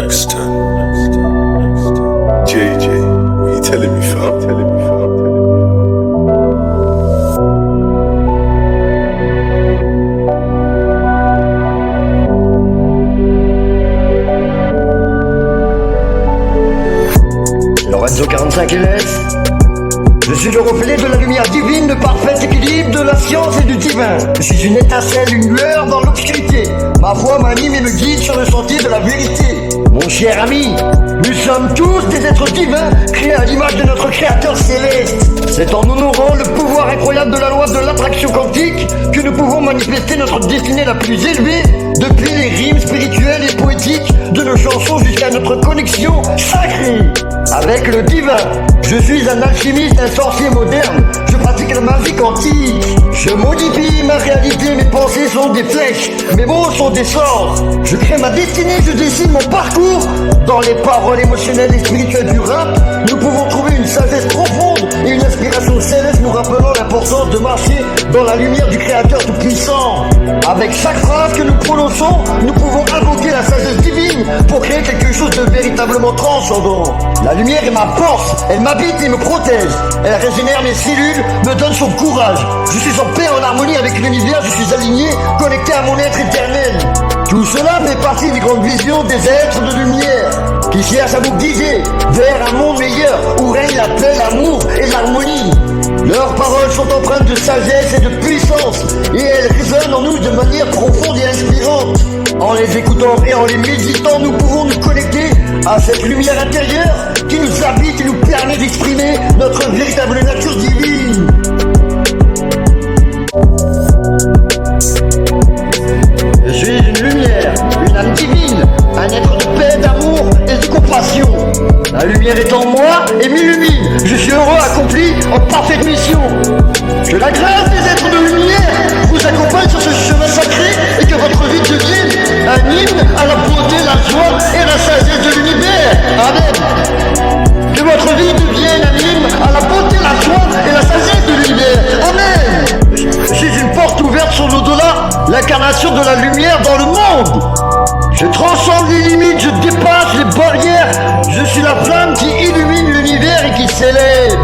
Lexington. JJ, what you telling me, fam? Lorenzo 45 LS. Je suis le reflet de la lumière divine, le parfait équilibre de la science et du divin. Je suis une étincelle, une lueur dans l'obscurité. Ma voix m'anime et me guide sur le sentier de la vérité. Mon cher ami, nous sommes tous des êtres divins, créés à l'image de notre Créateur céleste. C'est en honorant le pouvoir incroyable de la loi de l'attraction quantique que nous pouvons manifester notre destinée la plus élevée, depuis les rimes spirituelles et poétiques de nos chansons jusqu'à notre connexion sacrée avec le divin. Je suis un alchimiste, un sorcier moderne. Je pratique la magie quantique. Je modifie ma réalité, mes pensées sont des flèches, mes mots sont des sorts. Je crée ma destinée, je dessine mon parcours. Dans les paroles émotionnelles et spirituelles du rap, nous pouvons trouver une sagesse profonde et une inspiration céleste nous rappelant l'importance de marcher dans la lumière du Créateur Tout-Puissant. Avec chaque phrase que nous prononçons, nous pouvons invoquer la sagesse divine pour créer quelque chose de véritablement transcendant. La lumière est ma force, elle m'habite et me protège. Elle régénère mes cellules, me donne son courage. Je suis en paix, en harmonie avec l'univers, je suis aligné, connecté à mon être éternel. Tout cela fait partie des grandes visions des êtres de lumière qui cherchent à vous guider vers un monde meilleur où règne la paix, l'amour et l'harmonie. Leurs paroles sont empreintes de sagesse et de puissance et elles résonnent en nous de manière profonde et inspirante. En les écoutant et en les méditant, nous pouvons nous connecter à cette lumière intérieure qui nous habite et nous permet d'exprimer notre véritable nature divine. Je suis une lumière, une âme divine, un être de paix, d'amour et de compassion. La lumière est en moi et m'illumine. Je suis heureux, accompli, en parfaite mission. Que la grâce des êtres de lumière vous accompagne sur ce chemin sacré et que votre vie devienne un hymne à la beauté, la joie et la sagesse de l'univers. Amen. Que votre vie devienne un hymne à la beauté, la joie et la sagesse de l'univers. Amen. Je suis une porte ouverte sur l'au-delà, l'incarnation de la lumière dans le monde. Je transcende les limites, je dépasse les barrières. Je suis la flamme qui illumine l'univers et qui s'élève.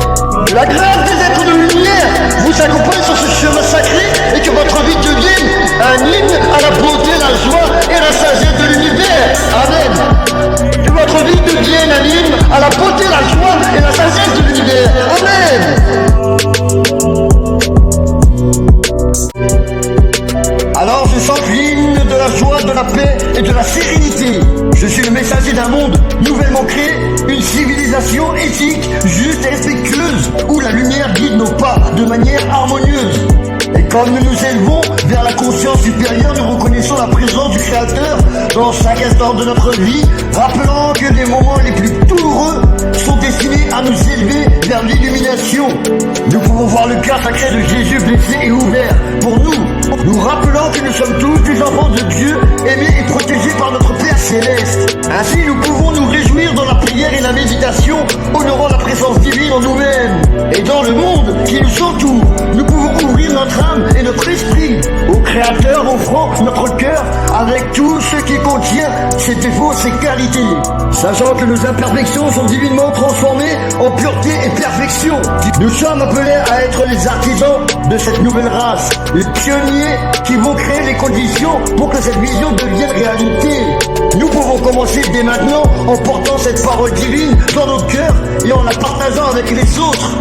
Que la grâce des êtres de lumière vous accompagne sur ce chemin sacré et que votre vie devienne un hymne à la beauté, la joie et la sagesse de l'univers. Amen. Que votre vie devienne un hymne à la beauté, la joie et la sagesse de l'univers. Amen. Alors je chante l'hymne de la joie, de la paix et de la sérénité. Je suis le messager d'un monde nouvellement créé, une civilisation éthique, juste et respectueuse, où la lumière guide nos pas de manière harmonieuse. Et comme nous nous élevons vers la conscience supérieure, nous reconnaissons la présence du Créateur dans chaque instant de notre vie, rappelant que les moments les plus douloureux sont destinés à nous élever vers l'illumination. Nous pouvons voir le cœur sacré de Jésus blessé et ouvert pour nous, nous rappelant que nous sommes tous des enfants de Dieu, aimés et protégés par notre Père Céleste. Ainsi, nous pouvons nous réjouir dans la prière et la méditation, honorant la présence divine en nous-mêmes. Et dans le monde qui nous entoure, nous pouvons ouvrir notre âme et notre esprit au Créateur, offrant notre cœur avec tout ce qui contient ses défauts, ses qualités. Sachant que nos imperfections sont divinement transformées en pureté et perfection. Nous sommes appelés à être les artisans de cette nouvelle race, les pionniers qui vont créer les conditions pour que cette vision devienne réalité. Nous pouvons commencer dès maintenant en portant cette parole divine dans nos cœurs et en la partageant avec les autres.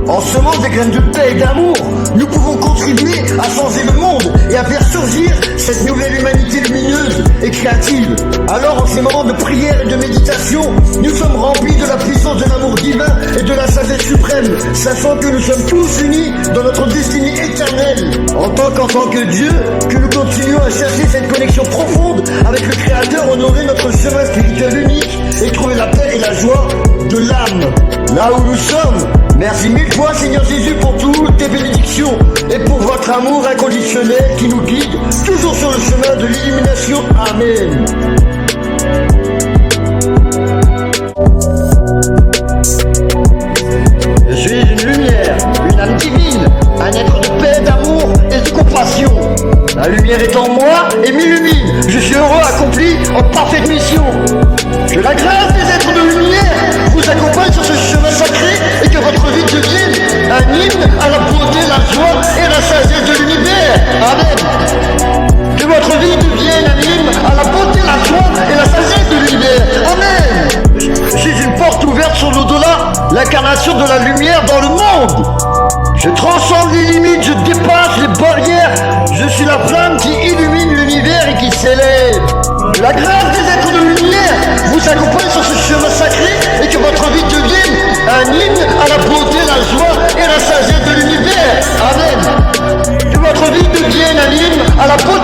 En semant des graines de paix et d'amour, nous pouvons contribuer à changer le monde et à faire surgir cette nouvelle humanité lumineuse et créative. Alors en ces moments de prière et de méditation, nous sommes remplis de la puissance de l'amour divin et de la sagesse suprême, sachant que nous sommes tous unis dans notre destinée éternelle. En tant que Dieu, que nous continuons à chercher cette connexion profonde avec le Créateur, honorer notre chemin spirituel unique et trouver la paix et la joie de l'âme. Là où nous sommes, merci mille fois Seigneur Jésus pour toutes tes bénédictions et pour votre amour inconditionnel qui nous guide toujours sur le chemin de l'illumination. Amen. Je suis une lumière, une âme divine, un être de paix, d'amour et de compassion. La lumière est en moi et m'illumine. Je suis heureux, accompli, en parfaite mission. Que propagation de la lumière dans le monde. Je transcende les limites, je dépasse les barrières. Je suis la flamme qui illumine l'univers et qui s'élève. Que la grâce des êtres de lumière vous accompagne sur ce chemin sacré et que votre vie devienne un hymne à la beauté, la joie et la sagesse de l'univers. Amen. Que votre vie devienne un hymne à la beauté